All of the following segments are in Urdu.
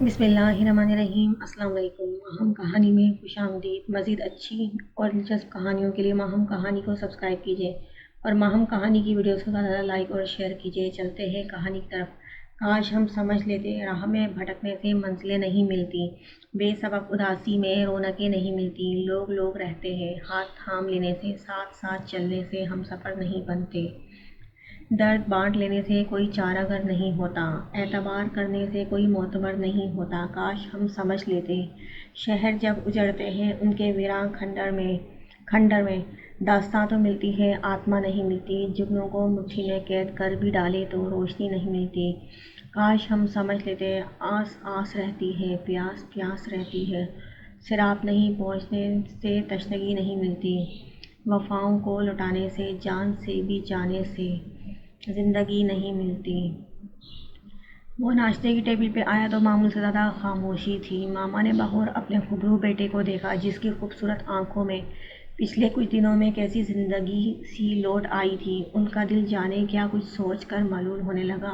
بسم اللہ الرحمن الرحیم۔ السلام علیکم۔ ماہم کہانی میں خوش آمدید۔ مزید اچھی اور دلچسپ کہانیوں کے لیے ماہم کہانی کو سبسکرائب کیجیے اور ماہم کہانی کی ویڈیوز کو زیادہ لائک اور شیئر کیجیے۔ چلتے ہیں کہانی کی طرف۔ کاش ہم سمجھ لیتے، راہ میں بھٹکنے سے منزلیں نہیں ملتی، بے سبب اداسی میں رونقیں نہیں ملتی، لوگ رہتے ہیں، ہاتھ تھام لینے سے، ساتھ ساتھ چلنے سے ہم سفر نہیں بنتے، درد بانٹ لینے سے کوئی چارہ گر نہیں ہوتا، اعتبار کرنے سے کوئی معتبر نہیں ہوتا۔ کاش ہم سمجھ لیتے، شہر جب اجڑتے ہیں ان کے ویراں کھنڈر میں داستاں تو ملتی ہے، آتما نہیں ملتی، جگنوں کو مٹھی میں قید کر بھی ڈالے تو روشنی نہیں ملتی۔ کاش ہم سمجھ لیتے، آس رہتی ہے، پیاس رہتی ہے، سراپ نہیں پہنچنے سے تشنگی نہیں ملتی، وفاؤں کو لٹانے سے، جان سے بھی جانے سے زندگی نہیں ملتی۔ وہ ناشتے کی ٹیبل پہ آیا تو معمول سے زیادہ خاموشی تھی۔ ماما نے بغور اپنے خوبرو بیٹے کو دیکھا، جس کی خوبصورت آنکھوں میں پچھلے کچھ دنوں میں کیسی زندگی سی لوٹ آئی تھی۔ ان کا دل جانے کیا کچھ سوچ کر ملول ہونے لگا۔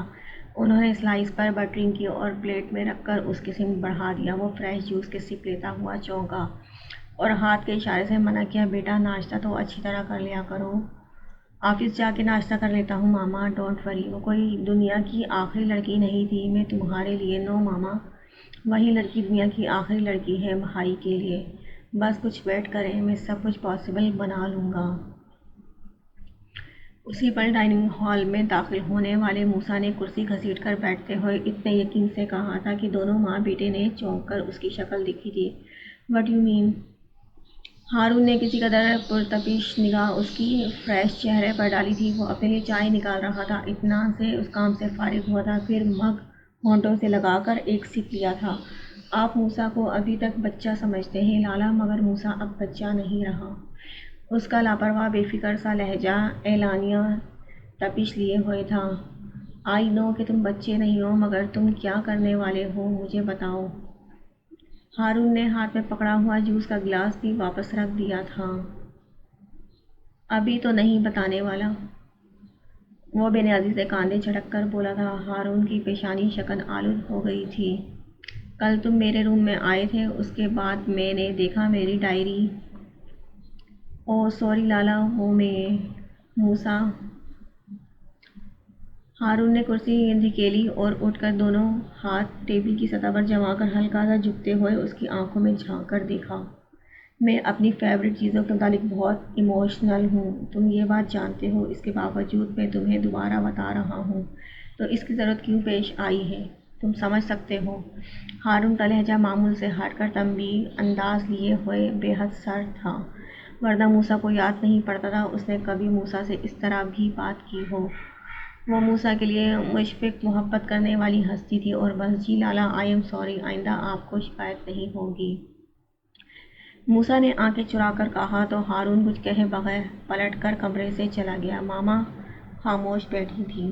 انہوں نے سلائس پر بٹرنگ کی اور پلیٹ میں رکھ کر اس کی سمت بڑھا دیا۔ وہ فریش جوس کے سپ لیتا ہوا چونکا اور ہاتھ کے اشارے سے منع کیا، بیٹا ناشتہ تو اچھی طرح کر لیا کرو۔ آفس جا کے ناشتہ کر لیتا ہوں ماما، ڈونٹ وری۔ وہ کوئی دنیا کی آخری لڑکی نہیں تھی میں تمہارے لیے، نو ماما، وہی لڑکی دنیا کی آخری لڑکی ہے بھائی کے لیے۔ بس کچھ ویٹ کریں، میں سب کچھ پاسبل بنا لوں گا۔ اسی پل ڈائننگ ہال میں داخل ہونے والے موسیٰ نے کرسی گھسیٹ کر بیٹھتے ہوئے اتنے یقین سے کہا تھا کہ دونوں ماں بیٹے نے چونک کر اس کی شکل دیکھی تھی۔ What you mean? ہارون نے کسی قدر پرتپش نگاہ اس کی فریش چہرے پر ڈالی تھی۔ وہ اپنے لیے چائے نکال رہا تھا، اطمینان سے اس کام سے فارغ ہوا تھا، پھر مگ ہونٹوں سے لگا کر ایک سپ لیا تھا۔ آپ موسیٰ کو ابھی تک بچہ سمجھتے ہیں لالا، مگر موسیٰ اب بچہ نہیں رہا۔ اس کا لاپرواہ بے فکر سا لہجہ اعلانیہ تپش لیے ہوئے تھا۔ آئی نو کہ تم بچے نہیں ہو، مگر تم کیا کرنے والے ہو مجھے بتاؤ۔ ہارون نے ہاتھ میں پکڑا ہوا جوس کا گلاس بھی واپس رکھ دیا تھا۔ ابھی تو نہیں بتانے والا، وہ بے نیازی سے کاندھے جھٹک کر بولا تھا۔ ہارون کی پیشانی شکن آلود ہو گئی تھی۔ کل تم میرے روم میں آئے تھے، اس کے بعد میں نے دیکھا میری ڈائری۔ اوہ سوری لالا، وہ میں موسیٰ۔ ہارون نے کرسی دھکیلی اور اٹھ کر دونوں ہاتھ ٹیبل کی سطح پر جما کر ہلکا سا جھکتے ہوئے اس کی آنکھوں میں جھانک کر دیکھا۔ میں اپنی فیورٹ چیزوں کے متعلق بہت ایموشنل ہوں، تم یہ بات جانتے ہو، اس کے باوجود میں تمہیں دوبارہ بتا رہا ہوں، تو اس کی ضرورت کیوں پیش آئی ہے تم سمجھ سکتے ہو۔ ہارون کا لہجہ معمول سے ہٹ کر تنبیہ انداز لیے ہوئے بے حد سرد تھا، ورنہ موسیٰ کو یاد نہیں پڑتا تھا اس نے کبھی موسیٰ سے اس طرح بھی بات کی ہو۔ وہ موسیٰ کے لیے مشفق محبت کرنے والی ہستی تھی، اور بس جی لالا، آئی ایم سوری، آئندہ آپ کو شکایت نہیں ہوگی۔ موسیٰ نے آنکھیں چرا کر کہا تو ہارون کچھ کہے بغیر پلٹ کر کمرے سے چلا گیا۔ ماما خاموش بیٹھی تھیں۔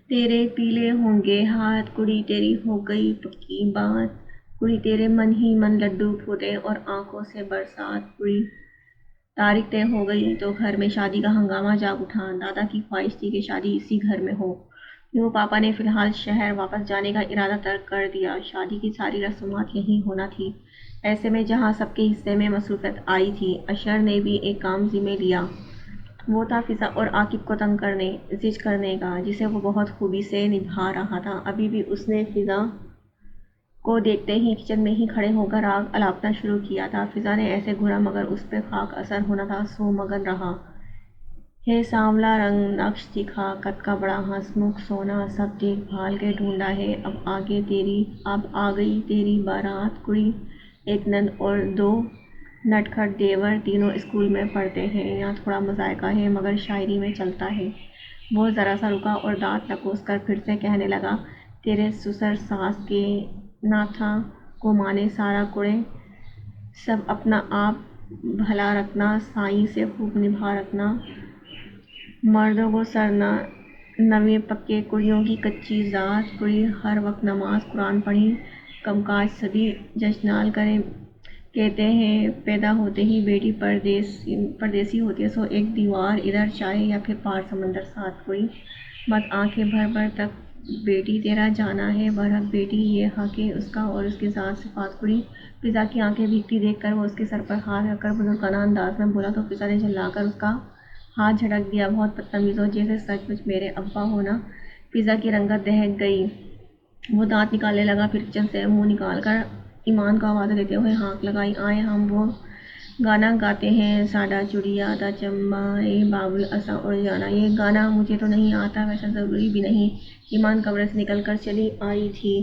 تیرے پیلے ہوں گے ہاتھ، کڑی تیری ہو گئی پکی بات، کڑی تیرے من ہی من لڈو پھوٹے اور آنکھوں سے برسات، کڑی تاریخ طے ہو گئی تو گھر میں شادی کا ہنگامہ جاگ اٹھا۔ دادا کی خواہش تھی کہ شادی اسی گھر میں ہو، کیوں پاپا نے فی الحال شہر واپس جانے کا ارادہ ترک کر دیا۔ شادی کی ساری رسومات یہیں ہونا تھی، ایسے میں جہاں سب کے حصے میں مصروفیت آئی تھی۔ اشر نے بھی ایک کام ذمہ لیا، وہ تھا فضا اور عاقب کو تنگ کرنے، زج کرنے کا، جسے وہ بہت خوبی سے نبھا رہا تھا۔ ابھی بھی اس نے فضا کو دیکھتے ہی کچن میں ہی کھڑے ہو کر راگ الاپنا شروع کیا تھا۔ فضا نے ایسے گھورا مگر اس پہ خاک اثر ہونا تھا، سو مگن رہا ہے۔ سانولا رنگ نقش دکھا، قد کا بڑا ہنس مکھ سونا، سب دیکھ بھال کے ڈھونڈا ہے، اب آ گئی تیری بارات، کڑی ایک نند اور دو نٹکھٹ دیور، تینوں اسکول میں پڑھتے ہیں، یہاں تھوڑا مذائقہ ہے مگر شاعری میں چلتا ہے۔ وہ ذرا سا رکا اور دانت نکوس کر پھر سے کہنے لگا، تیرے سسر ساس کے ناتھا کو مانے سارا کڑے، سب اپنا آپ بھلا رکھنا، سائیں سے خوب نبھا رکھنا، مردوں کو سر نہ نویں پکے، کڑیوں کی کچی ذات، کڑی ہر وقت نماز قرآن پڑھیں، کم کاج سبھی جشنال کریں، کہتے ہیں پیدا ہوتے ہی بیٹی پردیسی ہوتی ہے، سو ایک دیوار ادھر چاہے یا پھر پار سمندر ساتھ کوئی، بس آنکھیں بھر بھر تک بیٹی تیرا جانا ہے، برحق بیٹی یہ حق ہے اس کا اور اس کی ذات صفات کڑی۔ فضا کی آنکھیں بھیگتی دیکھ کر وہ اس کے سر پر ہاتھ رکھ کر بزرگانہ انداز میں بولا تو فضا نے جھلا کر اس کا ہاتھ جھٹک دیا، بہت بدتمیز ہو، جیسے سچ مچ میرے ابا ہونا۔ فضا کی رنگت دہک گئی، وہ دانت نکالنے لگا، پھر کچن سے منہ نکال کر ایمان کو آواز دیتے ہوئے ہانک لگائی، آئے ہم وہ گانا گاتے ہیں، ساڈا چڑیا دا چمبا اے بابل اساں اڑ جانا۔ یہ گانا مجھے تو نہیں آتا، ویسا ضروری بھی نہیں۔ ایمان کمرے سے نکل کر چلی آئی تھی،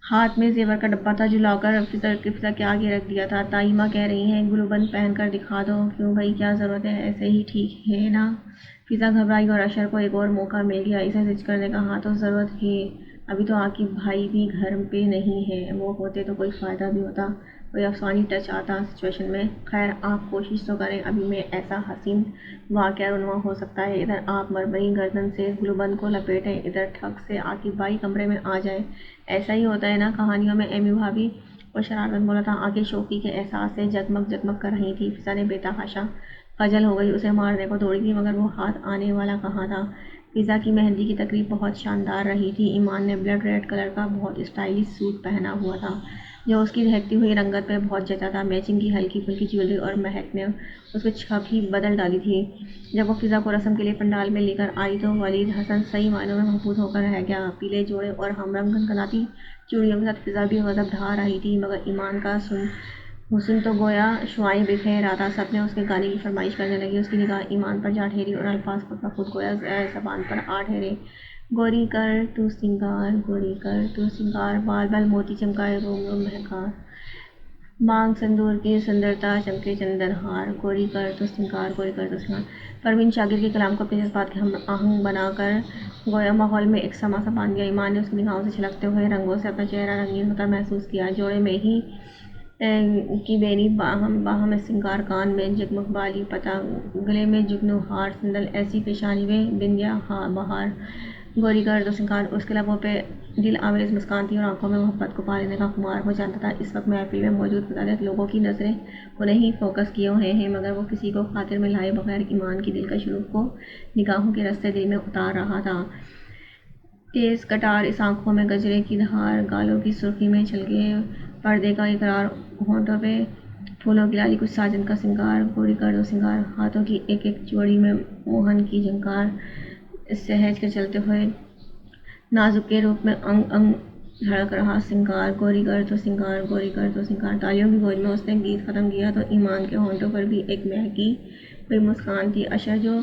ہاتھ میں زیور کا ڈبہ تھا جو لا کر فضا کے آگے رکھ دیا تھا۔ تائمہ کہہ رہی ہیں گلوبند پہن کر دکھا دو۔ کیوں بھائی، کیا ضرورت ہے، ایسے ہی ٹھیک ہے نا؟ فضا گھبرائی اور اشر کو ایک اور موقع مل گیا اسے زج کرنے کا۔ ہاں تو ضرورت ہے، ابھی تو عاقب بھائی بھی گھر پہ نہیں ہے، وہ ہوتے تو کوئی فائدہ بھی ہوتا، کوئی افسانوی ٹچ آتا سچویشن میں۔ خیر آپ کوشش تو کریں، ابھی میں ایسا حسین واقعہ رونما ہو سکتا ہے، ادھر آپ مرمری گردن سے گلوبند کو لپیٹیں، ادھر ٹھک سے عاقب بھائی کمرے میں آ جائیں۔ ایسا ہی ہوتا ہے نا کہانیوں میں۔ ایمی بھابھی کو شرارتاً بولا تھا۔ آنکھیں شوخی کے احساس سے جگمگ جگمگ کر رہی تھیں۔ فضا نے بے تحاشا خجل ہو گئی، اسے مارنے کو دوڑی تھی مگر وہ ہاتھ آنے والا کہاں تھا۔ فضا کی مہندی کی تقریب بہت شاندار رہی تھی۔ ایمان نے بلڈ ریڈ کلر کا بہت اسٹائلش سوٹ پہنا ہوا تھا جو اس کی دہکتی ہوئی رنگت پہ بہت جچا تھا۔ میچنگ کی ہلکی پھلکی جیولری اور مہک نے اس کی چھپ ہی بدل ڈالی تھی۔ جب وہ فضا کو رسم کے لیے پنڈال میں لے کر آئی تو ولید حسن صحیح معنوں میں محظوظ ہو کر رہ گیا۔ پیلے جوڑے اور ہم رنگ گنگناتی چوڑیوں کے ساتھ فضا بھی غضب ڈھا رہی تھی، مگر ایمان کا حسن تو گویا شعاعیں بکھیر رہا تھا۔ سب نے اس کے گانے کی فرمائش کرنے لگے، اس کی نگاہ ایمان پر جا ٹھہری اور الفاظ خود بخود گویا زبان پر آ ٹھہرے۔ گوری کر تو سنگار، گوری کر تو سنگار، بال بال موتی چمکائے روم روم مہکار، مانگ سندور کی سندرتا چمکے چندن ہار، گوری کر تو سنگار، گوری کر تو سنگار۔ پروین شاگرد کے کلام کو اپنے جذبات کے ہم آہنگ بنا کر گویا ماحول میں ایک سما سا باندھ دیا۔ ایمان نے اس کی نگاہوں سے چھلکتے ہوئے رنگوں سے اپنا چہرہ رنگین ہوتا محسوس کیا۔ جوڑے میں ہی کی بینی باہم سنگار، کان میں جگمگ بالی پتا، گلے میں جگنو ہار، سندل ایسی پیشانی میں بندیا بہار، گوری کر تو سنگار۔ اس کے لبوں پہ دل آویز مسکان تھی اور آنکھوں میں محبت کو پا لینے کا خمار۔ وہ جانتا تھا اس وقت محفل میں موجود متعدد لوگوں کی نظریں انہیں ہی فوکس کیے ہوئے ہیں، مگر وہ کسی کو خاطر میں لائے بغیر ایمان کی دلکش روح کو نگاہوں کے رستے دل میں اتار رہا تھا۔ تیز کٹار اس آنکھوں میں گجرے کی دھار، گالوں کی سرخی میں چھلکے پردے کا اقرار، ہونٹوں پہ پھولوں کی لالی، کچھ ساجن کا سنگار، گوری کر دو سنگار۔ ہاتھوں کی ایک ایک چوڑی میں موہن کی جھنکار، سہج کر چلتے ہوئے نازک کے روپ میں انگ انگ دھڑک رہا سنگار، گوری کر تو سنگار، گوری کر تو سنگار۔ تالیوں کی گوج میں اس نے گیت ختم کیا تو ایمان کے ہونٹوں پر بھی ایک مہکی ہوئی مسکان تھی۔ اشر جو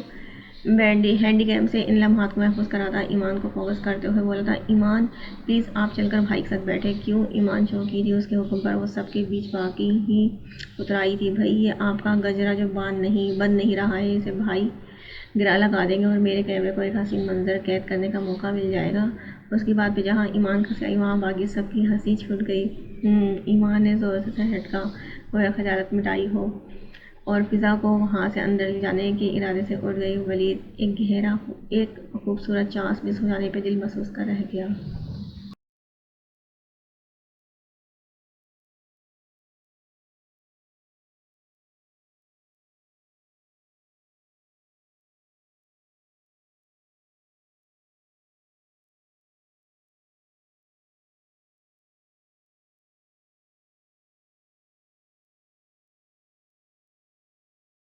ہینڈی کیم سے ان لمحات کو محفوظ کر رہا تھا، ایمان کو فوکس کرتے ہوئے بولا تھا، ایمان پلیز آپ چل کر بھائی کے ساتھ بیٹھیں۔ کیوں؟ ایمان چونکی تھی، اس کے حکم پر وہ سب کے بیچ باقی ہی اتر آئی تھی۔ بھائی یہ آپ کا گجرا جو بن نہیں رہا ہے، اسے بھائی گرا لگا دیں گے اور میرے کیمرے کو ایک حسین منظر قید کرنے کا موقع مل جائے گا۔ اس کی بات پہ جہاں ایمان کھنسائی وہاں باقی سب کی ہنسی چھوٹ گئی۔ ایمان نے زور سے سر جھٹکا، گویا خجالت مٹائی ہو، اور فضا کو وہاں سے اندر لے جانے کے ارادے سے اٹھ گئی۔ ولید ایک خوبصورت چانس مس ہو جانے پہ دل محسوس کر رہ گیا۔